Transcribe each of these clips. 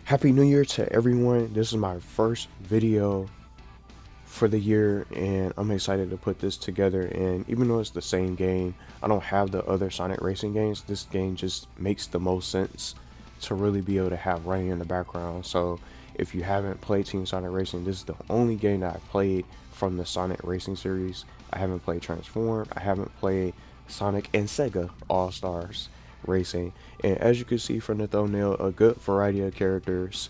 Happy New Year to everyone. This is my first video for the year and I'm excited to put this together. And even though it's the same game, I don't have the other Sonic Racing games. This game just makes the most sense to really be able to have running in the background. So if you haven't played Team Sonic Racing, this is the only game that I've played from the Sonic Racing series. I haven't played Transform. I haven't played Sonic and Sega All-Stars Racing. And as you can see from the thumbnail, a good variety of characters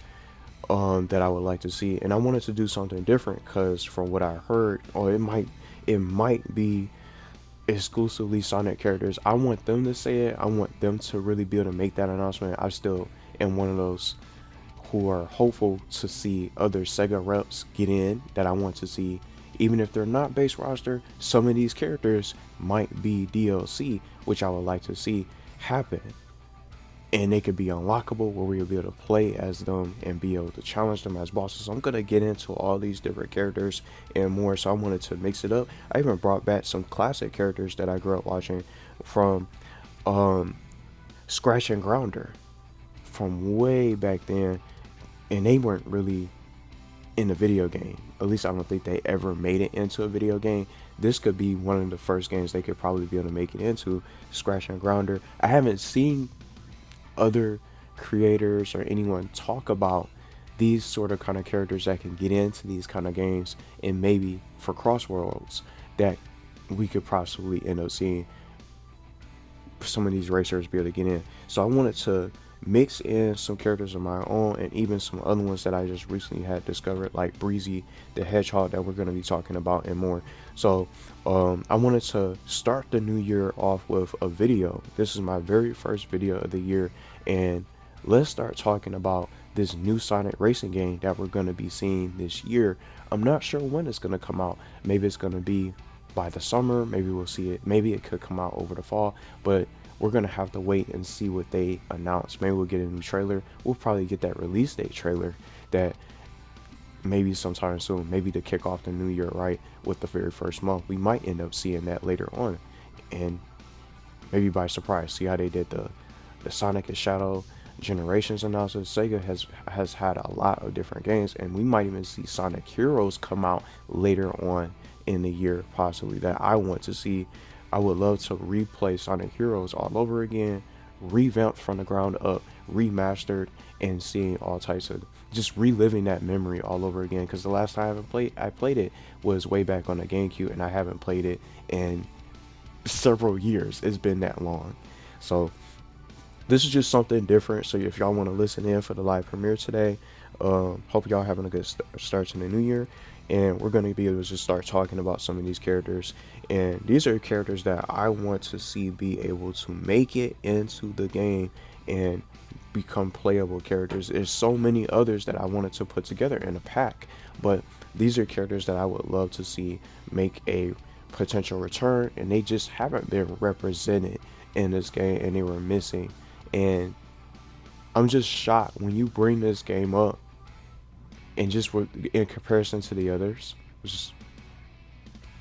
that I would like to see. And I wanted to do something different because from what I heard, or it might be exclusively Sonic characters. I want them to say it. I want them to really be able to make that announcement. I still am one of those who are hopeful to see other Sega reps get in that I want to see. Even if they're not base roster, some of these characters might be DLC, which I would like to see happen, and they could be unlockable where we'll be able to play as them and be able to challenge them as bosses. So I'm gonna get into all these different characters and more. So I wanted to mix it up. I even brought back some classic characters that I grew up watching from um, Scratch and Grounder from way back then, and they weren't really in the video game. At least I don't think they ever made it into a video game. This could be one of the first games they could probably be able to make it into. Scratch and Grounder. I haven't seen other creators or anyone talk about these sort of kind of characters that can get into these kind of games, and maybe for CrossWorlds that we could possibly end up seeing some of these racers be able to get in. So I wanted to mix in some characters of my own and even some other ones that I just recently had discovered, like Breezy the Hedgehog, that we're going to be talking about and more. So I wanted to start the new year off with a video. This is my very first video of the year, and let's start talking about this new Sonic Racing game that we're going to be seeing this year. I'm not sure when it's going to come out. Maybe it's going to be by the summer, maybe we'll see it, maybe it could come out over the fall, but we're gonna have to wait and see what they announce. Maybe we'll get a new trailer. We'll probably get that release date trailer that maybe sometime soon, maybe to kick off the new year, right, with the very first month. We might end up seeing that later on, and maybe by surprise. See how they did the Sonic and Shadow Generations announcement. Sega has had a lot of different games, and we might even see Sonic Heroes come out later on in the year, possibly, that I want to see. I would love to replay Sonic Heroes all over again, revamped from the ground up, remastered, and seeing all types of just reliving that memory all over again. Because the last time I played it was way back on the GameCube, and I haven't played it in several years. It's been that long. So this is just something different. So if y'all want to listen in for the live premiere today, hope y'all having a good start to the new year. And we're going to be able to just start talking about some of these characters. And these are characters that I want to see be able to make it into the game and become playable characters. There's so many others that I wanted to put together in a pack, but these are characters that I would love to see make a potential return, and they just haven't been represented in this game, and they were missing. And I'm just shocked when you bring this game up, and just in comparison to the others,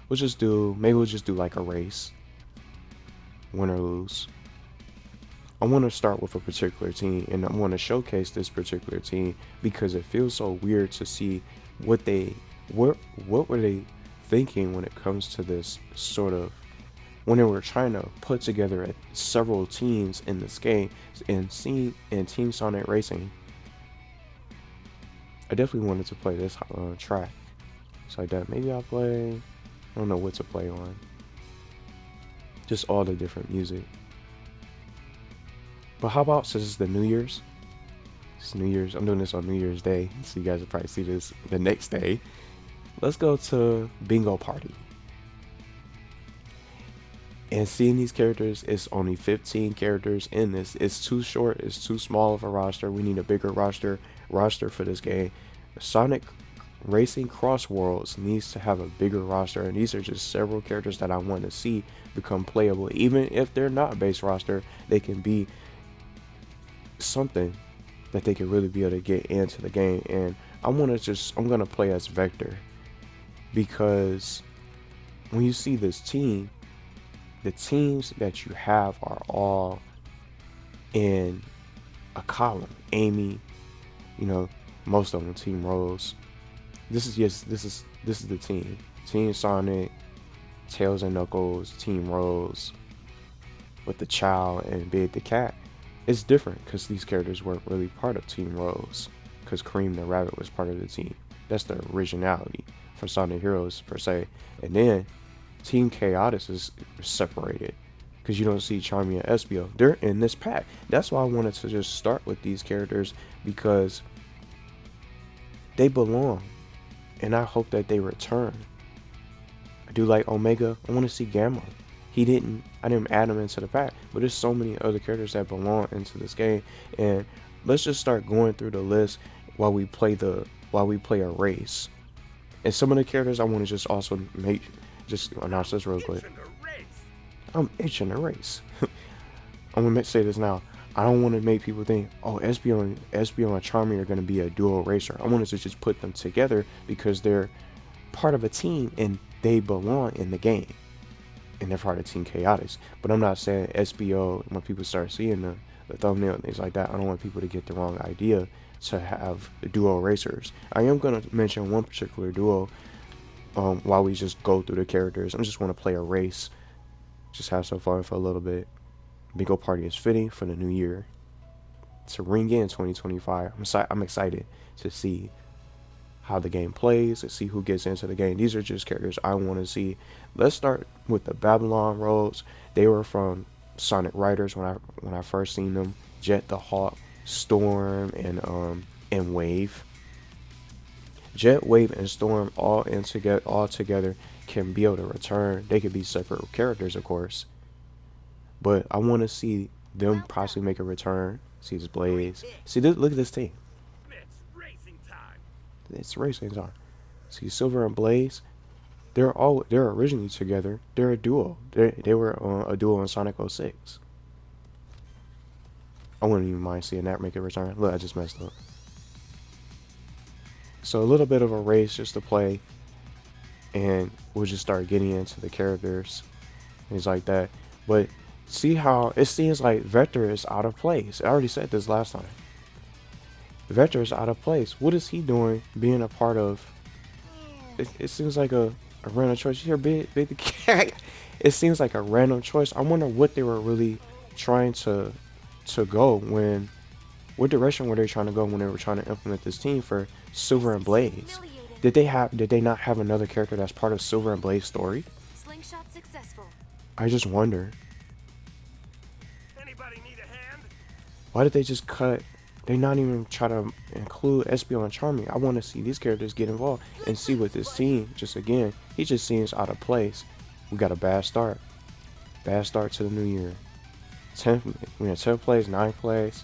we'll just do like a race, win or lose. I want to start with a particular team, and I want to showcase this particular team because it feels so weird to see what what were they thinking when it comes to this sort of, when they were trying to put together several teams in this game. And seeing in Team Sonic Racing, I definitely wanted to play this track. So like that, maybe I'll play, I don't know what to play on. Just all the different music. But how about, since it's the New Year's, it's New Year's, I'm doing this on New Year's Day, so you guys will probably see this the next day. Let's go to Bingo Party. And seeing these characters, it's only 15 characters in this. It's too short, it's too small of a roster. We need a bigger roster for this game. Sonic Racing CrossWorlds needs to have a bigger roster, and these are just several characters that I want to see become playable. Even if they're not base roster, they can be something that they can really be able to get into the game. And I'm gonna play as Vector, because when you see this team, the teams that you have are all in a column. Amy, You know, most of them team roles. This is the team. Team Sonic, Tails and Knuckles, Team Rose, with the Chow and Big the Cat. It's different because these characters weren't really part of Team Rose, because Cream the Rabbit was part of the team. That's the originality for Sonic Heroes per se. And then Team Chaotix is separated because you don't see Charmy and Espio. They're in this pack. That's why I wanted to just start with these characters, because they belong, and I hope that they return. I do like Omega. I want to see Gamma. I didn't add him into the pack, but there's so many other characters that belong into this game. And let's just start going through the list while we play a race. And some of the characters I want to just also just announce this real quick. I'm itching a race. I'm gonna say this now. I don't want to make people think, oh, Espio and Charmy are gonna be a duo racer. I wanted to just put them together because they're part of a team and they belong in the game, and they're part of Team Chaotix. But I'm not saying SBO, when people start seeing the thumbnail and things like that, I don't want people to get the wrong idea to have duo racers. I am going to mention one particular duo while we just go through the characters. I just want to play a race, just have some fun for a little bit. Bingo Party is fitting for the new year to ring in 2025. I'm excited to see how the game plays, to see who gets into the game. These are just characters I want to see. Let's start with the Babylon Rogues. They were from Sonic Riders when I first seen them. Jet the Hawk, Storm, and Wave. Jet, Wave, and Storm all together can be able to return. They could be separate characters, of course, but I want to see them possibly make a return. See this Blaze. See this, look at this team. It's racing time. See Silver and Blaze. They're originally together. They're a duo. They were a duo in Sonic 06. I wouldn't even mind seeing that make a return. Look, I just messed up. So a little bit of a race just to play, and we'll just start getting into the characters, things like that. But see how it seems like Vector is out of place. I already said this last time. Vector is out of place. What is he doing being a part of? It seems like a random choice. Here, big the cat. It seems like a random choice. I wonder what they were really trying to go when. What direction were they trying to go when they were trying to implement this team for Silver and Blaze? Did they not have another character that's part of Silver and Blaze story? Slingshot successful. I just wonder. Anybody need a hand? Why did they just cut? They not even try to include Espio and Charmy. I want to see these characters get involved and see what this team, just again, he just seems out of place. We got a bad start. Bad start to the new year. 10th, we had 10th place, 9th place.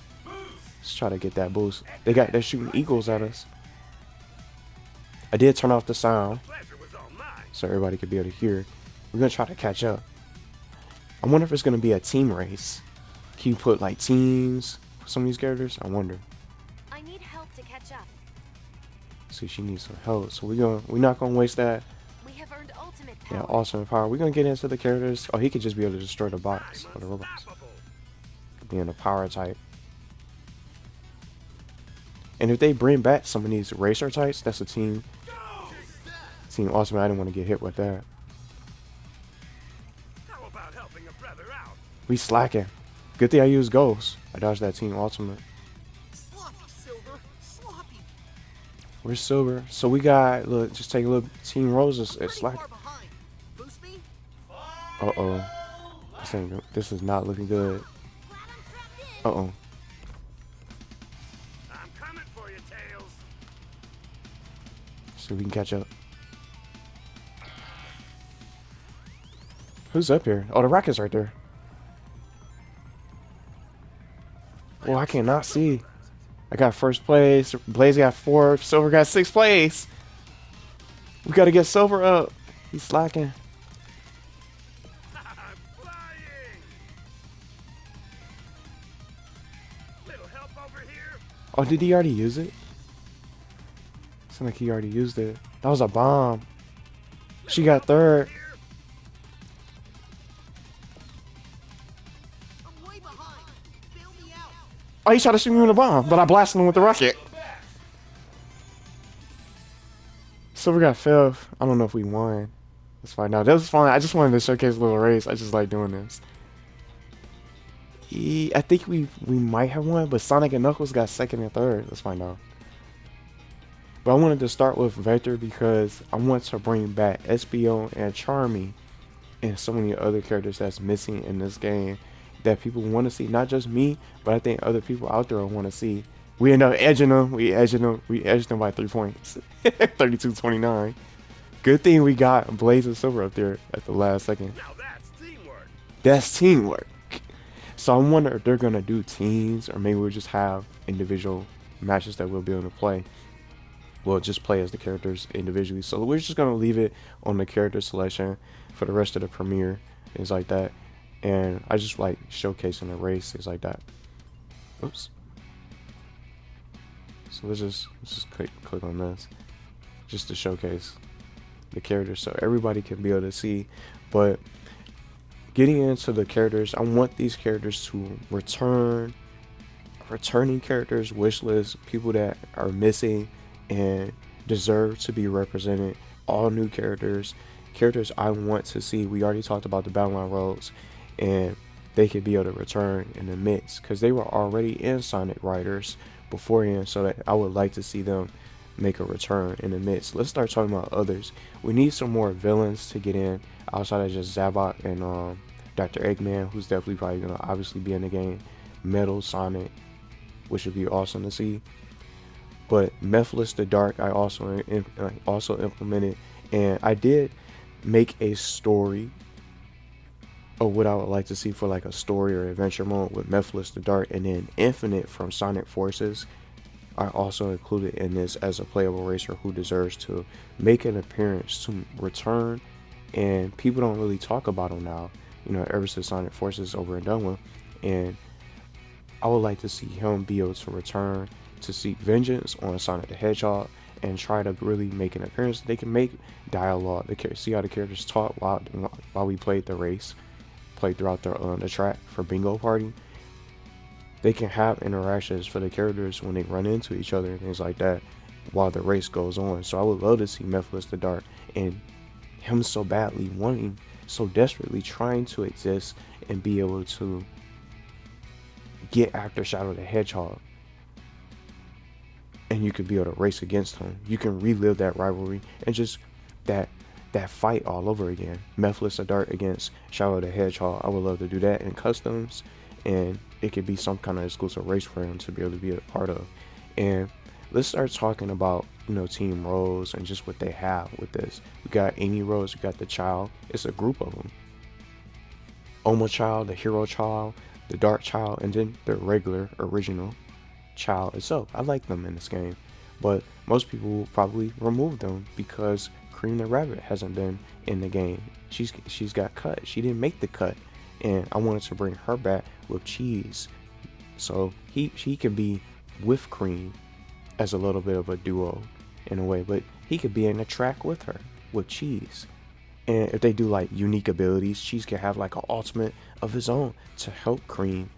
Let's try to get that boost. They're shooting eagles at us. I did turn off the sound so everybody could be able to hear. We're gonna try to catch up. I wonder if it's gonna be a team race. Can you put like teams for some of these characters? I wonder. I need help to catch up. See, she needs some help, so we're not gonna waste that. We have earned ultimate power. Yeah, awesome power. We're gonna get into the characters. Oh, he could just be able to destroy the bots or the robots. Being a power type. And if they bring back some of these racer types, that's a team. Team awesome. I didn't want to get hit with that. How about helping a brother out? We slacking. Good thing I used Ghost. I dodged that team ultimate. Sloppy, Silver. Sloppy. Where's Silver? So we got, look, just take a look. Team Roses is slacking. Uh-oh. This is not looking good. Uh-oh. I'm coming for you, Tails. So we can catch up. Who's up here? Oh, the Rocket's right there. Oh, I cannot see. I got first place. Blaze got 4th. Silver got 6th place. We got to get Silver up. He's slacking. I'm flying. Little help over here. Oh, did he already use it? Sound like he already used it. That was a bomb. She got 3rd. Oh, he tried to shoot me with a bomb, but I blasted him with the rocket. So we got fifth. I don't know if we won. Let's find out. That was fun. I just wanted to showcase a little race. I just like doing this. I think we might have won, but Sonic and Knuckles got second and third. Let's find out. But I wanted to start with Vector because I want to bring back SBO and Charmy and so many other characters that's missing in this game that people want to see. Not just me, but I think other people out there want to see. We end up edging them. We edged them. We edged them by 3 points. 32-29. Good thing we got Blaze of Silver up there at the last second. Now that's teamwork. That's teamwork. So I wonder if they're gonna do teams or maybe we'll just have individual matches that we'll be able to play. We'll just play as the characters individually. So we're just gonna leave it on the character selection for the rest of the premiere, things like that. And I just like showcasing the race, things like that. Oops. So let's just click on this just to showcase the characters so everybody can be able to see. But getting into the characters, I want these characters to returning characters, wishlist, people that are missing and deserve to be represented, all new characters, characters I want to see. We already talked about the Battleline roles, and they could be able to return in the mix because they were already in Sonic Riders beforehand, so that I would like to see them make a return in the midst. Let's start talking about others. We need some more villains to get in outside of just Zabot and Dr. Eggman, who's definitely probably gonna obviously be in the game. Metal Sonic, which would be awesome to see. But Mephiles the Dark, I also implemented, and I did make a story of what I would like to see for like a story or adventure mode with Mephiles the Dark, and then Infinite from Sonic Forces I also included in this as a playable racer who deserves to make an appearance, to return, and people don't really talk about him now, you know, ever since Sonic Forces is over and done with. And I would like to see him be able to return to seek vengeance on Sonic the Hedgehog and try to really make an appearance. They can make dialogue, see how the characters talk while we played the race, played throughout the track for Bingo Party. They can have interactions for the characters when they run into each other and things like that while the race goes on. So I would love to see Mephiles the Dark and him so badly wanting, so desperately trying to exist and be able to get after Shadow the Hedgehog. And you could be able to race against him. You can relive that rivalry and just that fight all over again. Mephiles the Dark against Shadow the Hedgehog. I would love to do that in customs, and it could be some kind of exclusive race for him to be able to be a part of. And let's start talking about, you know, team roles and just what they have with this. We got Amy Rose, we got the Child. It's a group of them. Oma Child, the Hero Child, the Dark Child, and then the regular original Child itself. I like them in this game, but most people will probably remove them because Cream the Rabbit hasn't been in the game. She's got cut. She didn't make the cut, and I wanted to bring her back with Cheese, so she can be with Cream as a little bit of a duo in a way, but he could be in a track with her with Cheese. And if they do like unique abilities, Cheese can have like an ultimate of his own to help Cream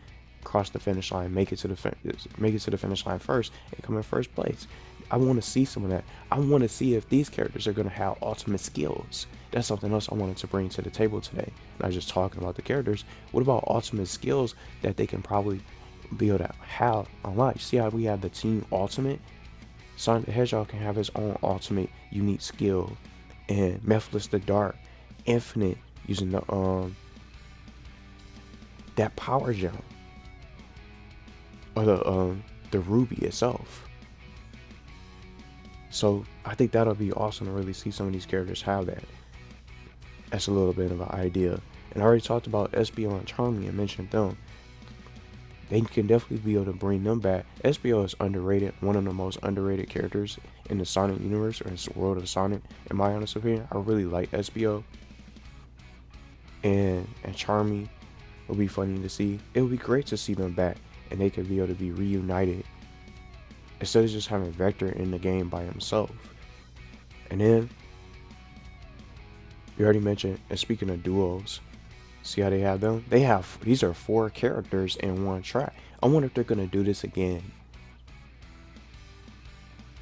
cross the finish line, make it to the finish line first, and come in first place. I want to see some of that. I want to see if these characters are going to have ultimate skills. That's something else I wanted to bring to the table today. Not just talking about the characters. What about ultimate skills that they can probably be able to have unlocked? See how we have the team ultimate? Sonic the Hedgehog can have his own ultimate unique skill, and Mephiles the Dark, Infinite, using that power gem, or the ruby itself. So I think that'll be awesome to really see some of these characters have that. That's a little bit of an idea. And I already talked about SBO and Charmy and mentioned them. They can definitely be able to bring them back. SBO is underrated, one of the most underrated characters in the Sonic universe, or in the world of Sonic, in my honest opinion. I really like SBO. And Charmy will be funny to see. It would be great to see them back, and they could be able to be reunited instead of just having Vector in the game by himself. And then we already mentioned, and speaking of duos, see how they have them? These are 4 characters in one track. I wonder if they're gonna do this again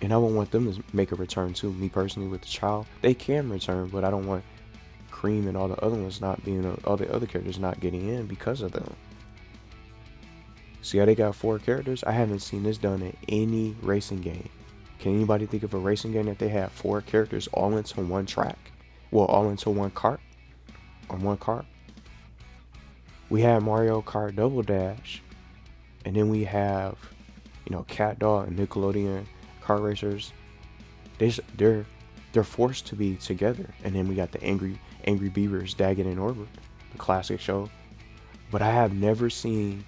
And I won't want them to make a return too. Me personally, with the child, they can return, but I don't want Cream and all the other ones not being, all the other characters not getting in because of them. See how they got 4 characters? I haven't seen this done in any racing game. Can anybody think of a racing game that they have 4 characters all into one track? Well, all into one kart or one car? We have Mario Kart Double Dash, and then we have, Cat Dog and Nickelodeon Kart Racers. They're forced to be together. And then we got the Angry Beavers, Daggett and Orbit, the classic show. But I have never seen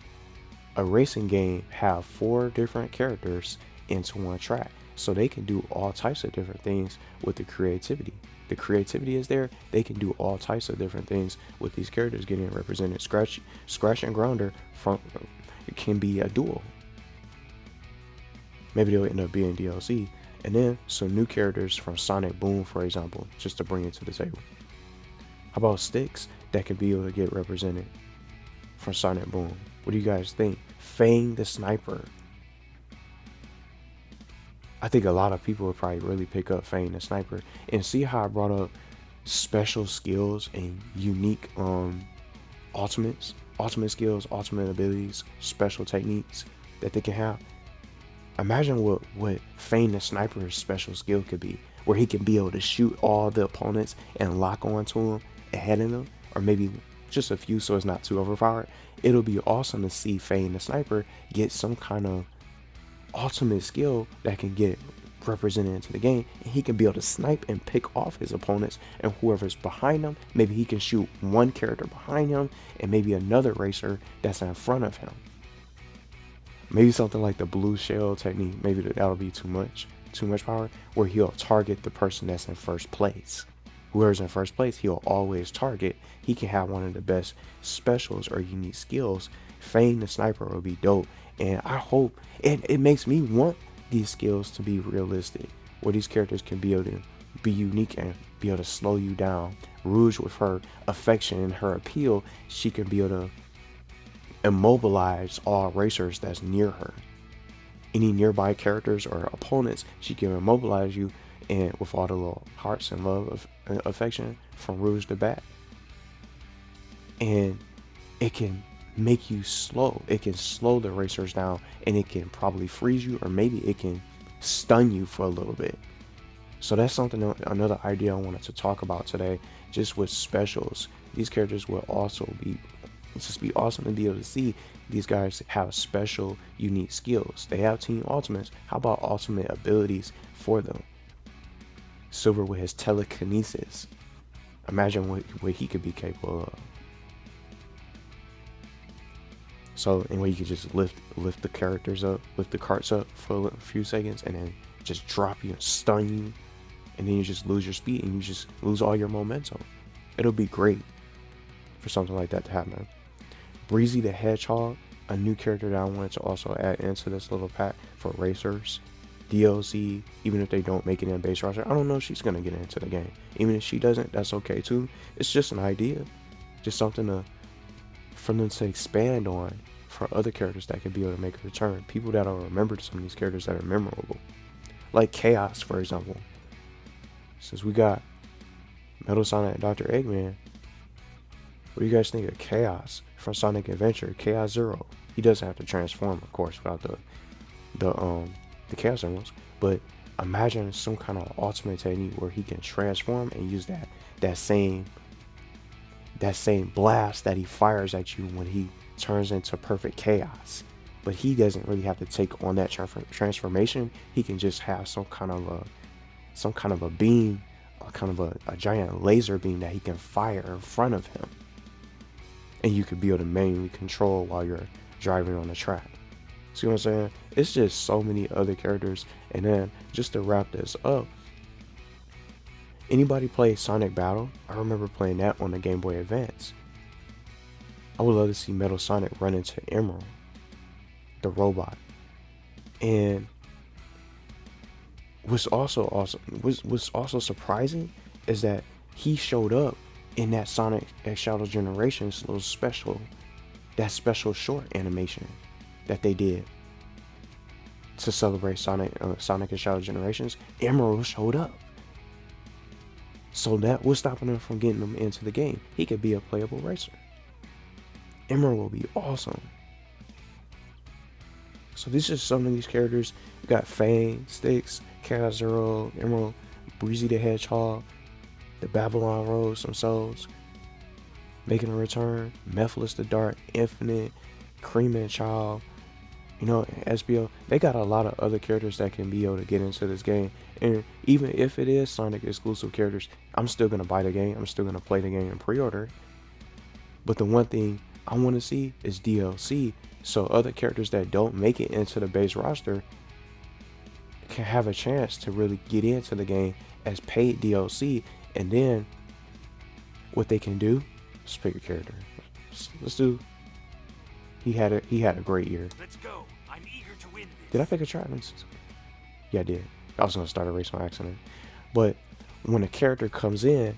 a racing game have 4 different characters into one track. So they can do all types of different things with the creativity. The creativity is there. They can do all types of different things with these characters getting represented. Scratch and Grounder from it can be a duel. Maybe they'll end up being DLC. And then some new characters from Sonic Boom, for example, just to bring it to the table. How about Sticks that could be able to get represented from Sonic Boom? What do you guys think? Fang the Sniper. I think a lot of people would probably really pick up Fang the Sniper. And see how I brought up special skills and unique ultimate skills, ultimate abilities, special techniques that they can have. Imagine what Fang the Sniper's special skill could be, where he can be able to shoot all the opponents and lock onto them ahead of them, or maybe just a few so it's not too overpowered. It'll be awesome to see Fang the Sniper get some kind of ultimate skill that can get represented into the game, and he can be able to snipe and pick off his opponents and whoever's behind him. Maybe he can shoot one character behind him and maybe another racer that's in front of him. Maybe something like the blue shell technique. Maybe that'll be too much power, where he'll target the person that's in first place. Whoever's in first place, he'll always target. He can have one of the best specials or unique skills. Fang the Sniper will be dope, and I hope it makes me want these skills to be realistic, where these characters can be able to be unique and be able to slow you down. Rouge, with her affection and her appeal, she can be able to immobilize all racers that's near her. Any nearby characters or opponents, she can immobilize you, and with all the little hearts and love of affection from Rouge to Bat. And it can make you slow. It can slow the racers down, and it can probably freeze you, or maybe it can stun you for a little bit. So that's another idea I wanted to talk about today, just with specials. These characters will also be awesome to be able to see these guys have special, unique skills. They have team ultimates. How about ultimate abilities for them? Silver with his telekinesis. Imagine what he could be capable of. So, and where you could just lift the characters up, lift the carts up for a few seconds, and then just drop you and stun you, and then you just lose your speed and you just lose all your momentum. It'll be great for something like that to happen. Breezy the Hedgehog, a new character that I wanted to also add into this little pack for racers. DLC, even if they don't make it in base roster, I don't know if she's gonna get into the game. Even if she doesn't, that's okay too. It's just an idea, just something for them to expand on for other characters that can be able to make a return. People that will remember some of these characters that are memorable, like Chaos, for example. Since we got Metal Sonic and Dr. Eggman, what do you guys think of Chaos from Sonic Adventure? Chaos Zero. He doesn't have to transform, of course, without the Chaos Emeralds. But imagine some kind of ultimate technique where he can transform and use that same blast that he fires at you when he turns into perfect chaos. But he doesn't really have to take on that transformation. He can just have some kind of a beam, a giant laser beam that he can fire in front of him, and you could be able to manually control while you're driving on the track. See what I'm saying? It's just so many other characters. And then just to wrap this up, anybody play Sonic Battle? I remember playing that on the Game Boy Advance. I would love to see Metal Sonic run into Emerald, the robot. And what's also surprising is that he showed up in that Sonic X Shadow Generations little special short animation that they did. to celebrate Sonic and Shadow Generations, Emerald showed up. So that was stopping him from getting him into the game. He could be a playable racer. Emerald will be awesome. So these are some of these characters. You got Fang, Styx, Chaos Zero, Emerald, Breezy the Hedgehog, the Babylon Rose themselves making a return, Mephiles the Dark, Infinite, Cream and Child, you know, SBO. They got a lot of other characters that can be able to get into this game. And even if it is Sonic exclusive characters, I'm still gonna buy the game. I'm still gonna play the game and pre-order. But the one thing I want to see is DLC, so other characters that don't make it into the base roster can have a chance to really get into the game as paid DLC. And then what they can do, let's pick a character. Let's do. He had a great year. Let's go. I'm eager to win this. Did I pick a Travis? Yeah, I did. I was gonna start a race on accident. But when a character comes in,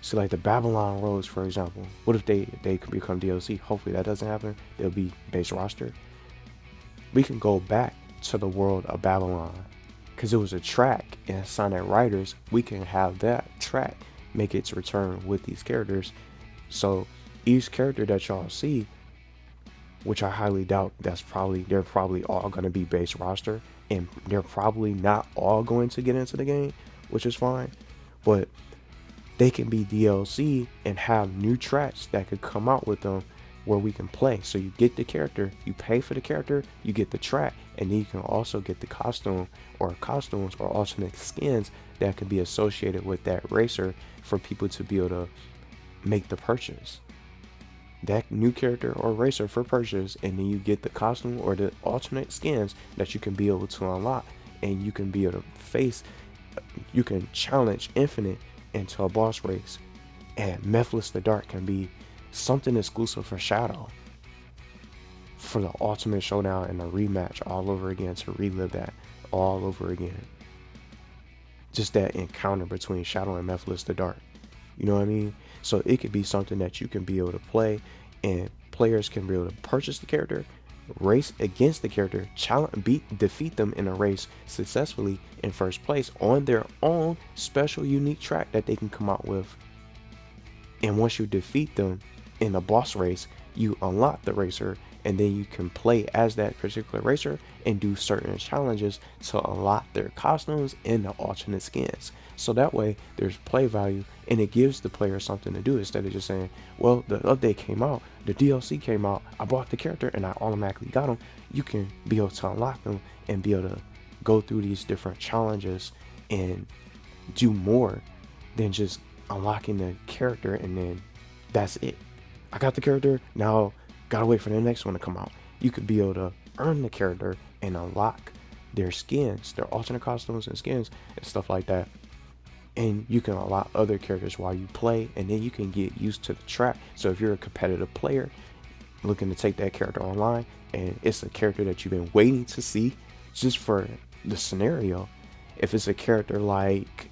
so like the Babylon Rose, for example, what if they can become DLC? Hopefully that doesn't happen. They'll be base roster. We can go back to the world of Babylon because it was a track in Sonic Riders. We can have that track make its return with these characters. So each character that y'all see, which I highly doubt, they're probably all going to be base roster, and they're probably not all going to get into the game, which is fine. But they can be DLC and have new tracks that could come out with them where we can play. So you get the character, you pay for the character, you get the track, and then you can also get the costumes or alternate skins that can be associated with that racer for people to be able to make the purchase. That new character or racer for purchase, and then you get the costume or the alternate skins that you can be able to unlock, and you can be able to you can challenge Infinite into a boss race, and Mephiles the Dark can be something exclusive for Shadow for the ultimate showdown and a rematch all over again, to relive that all over again. Just that encounter between Shadow and Mephiles the Dark. You know what I mean? So it could be something that you can be able to play, and players can be able to purchase the character, race against the character, defeat them in a race successfully in first place on their own special unique track that they can come out with. And once you defeat them in a boss race, you unlock the racer, and then you can play as that particular racer and do certain challenges to unlock their costumes and the alternate skins. So that way there's play value, and it gives the player something to do instead of just saying, well, the update came out, the DLC came out, I bought the character and I automatically got them. You can be able to unlock them and be able to go through these different challenges and do more than just unlocking the character and then that's it. I got the character, now gotta wait for the next one to come out. You could be able to earn the character and unlock their skins, their alternate costumes and skins and stuff like that. And you can unlock other characters while you play, and then you can get used to the track. So if you're a competitive player looking to take that character online, and it's a character that you've been waiting to see just for the scenario, if it's a character like,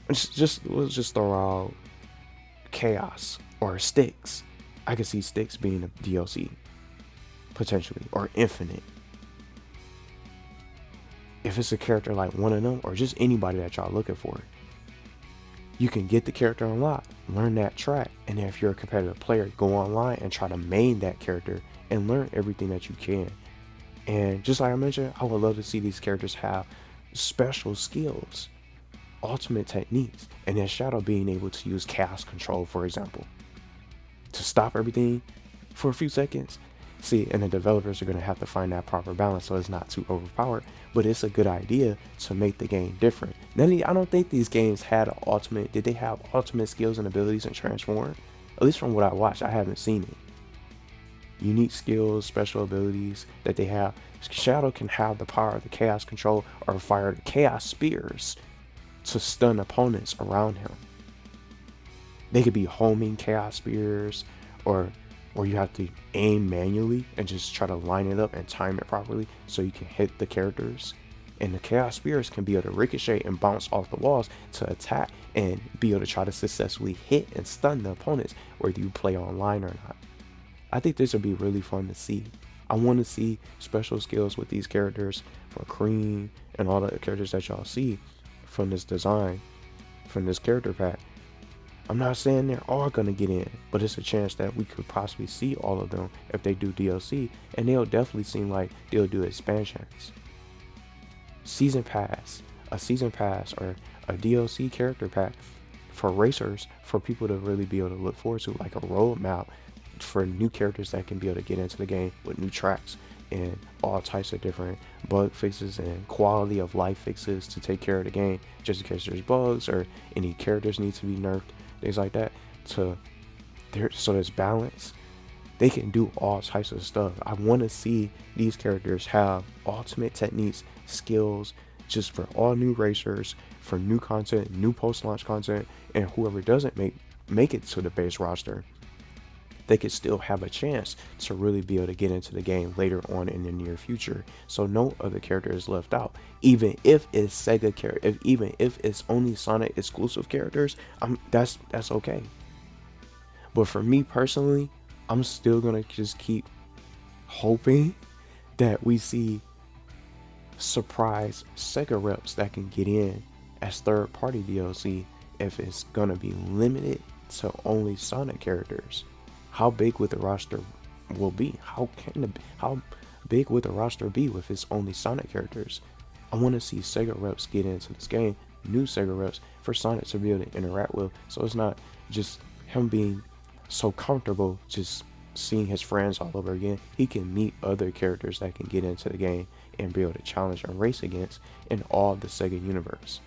let's just throw out Chaos or Styx. I could see Styx being a DLC potentially, or Infinite. If it's a character like one of them, or just anybody that y'all looking for, you can get the character unlocked, learn that track, and then if you're a competitive player, go online and try to main that character and learn everything that you can. And just like I mentioned, I would love to see these characters have special skills, ultimate techniques, and then Shadow being able to use chaos control, for example, to stop everything for a few seconds. See, and the developers are going to have to find that proper balance so it's not too overpowered, but it's a good idea to make the game different. I don't think these games had an ultimate. Did they have ultimate skills and abilities in Transform? At least from what I watched, I haven't seen it. Unique skills, special abilities that they have. Shadow can have the power of the chaos control or fire the chaos spears to stun opponents around him. They could be homing chaos spears, or you have to aim manually and just try to line it up and time it properly so you can hit the characters. And the chaos spears can be able to ricochet and bounce off the walls to attack and be able to try to successfully hit and stun the opponents, whether you play online or not. I think this would be really fun to see. I want to see special skills with these characters for Cream and all the characters that y'all see from this design, from this character pack. I'm not saying they're all gonna get in, but it's a chance that we could possibly see all of them if they do DLC, and they'll definitely seem like they'll do expansions. Season pass, a season pass, or a DLC character pack for racers, for people to really be able to look forward to, like a roadmap for new characters that can be able to get into the game with new tracks and all types of different bug fixes and quality of life fixes to take care of the game, just in case there's bugs or any characters need to be nerfed, things like that. To there, so there's balance. They can do all types of stuff. I want to see these characters have ultimate techniques, skills, just for all new racers, for new content, new post-launch content, and whoever doesn't make it to the base roster, they could still have a chance to really be able to get into the game later on in the near future. So no other character is left out. Even if it's Sega character, even if it's only Sonic exclusive characters, that's okay. But for me personally, I'm still gonna just keep hoping that we see surprise Sega reps that can get in as third party DLC if it's gonna be limited to only Sonic characters. How big would the roster will be? How big would the roster be with its only Sonic characters? I want to see Sega reps get into this game, new Sega reps for Sonic to be able to interact with, so it's not just him being so comfortable just seeing his friends all over again. He can meet other characters that can get into the game and be able to challenge and race against in all the Sega universe.